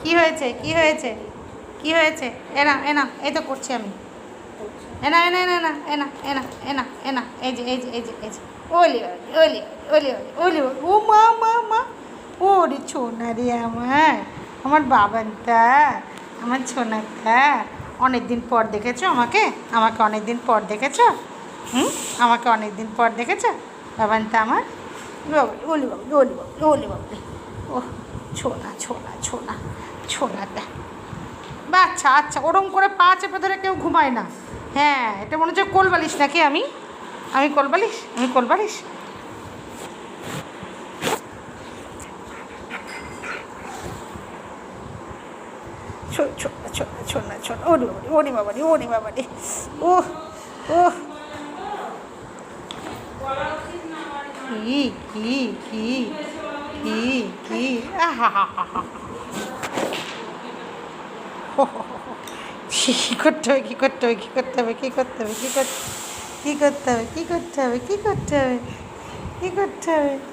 কি হয়েছে কি হয়েছে কি হয়েছে? এনা এনা এই তো করছি আমি। এনা এনা এনা এনা এনা এনা এনা এনা এই যে এই যে এই যে এই যে ওলি ওলি ওলি ওলি ও মা মা মা ওরে ছোনা রে আমার বাবানটা, আমার ছোনাটা। অনেক দিন পর দেখেছো আমাকে? আমাকে অনেক দিন পর দেখেছো? আমাকে অনেক দিন পর দেখেছো বাবানটা আমার? ওলি বাবু ওলি বাবু ওলি বাবু ও ছোনা ছোনা ছোনা ছোনাটা। আচ্ছা আচ্ছা, ওরম করে পা চেপে ধরে কেউ ঘুমায় না। হ্যাঁ, এটা মনে হচ্ছে কোলবালিশ নাকি? আমি আমি কোলবালিশ, আমি কোলবালিশ। ছোনা ছোনা ছোনা ছোনা ওরি বাবারি ওরি বাবারি ওরি বাবারি ও ও কি কি কি কি কি আহা হা হা হা কী করতে হবে কী করতে হবে কী করতে হবে কী করতে হবে কী করতে হবে কী করতে হবে কী করতে হবে কী করতে হবে কী করতে হবে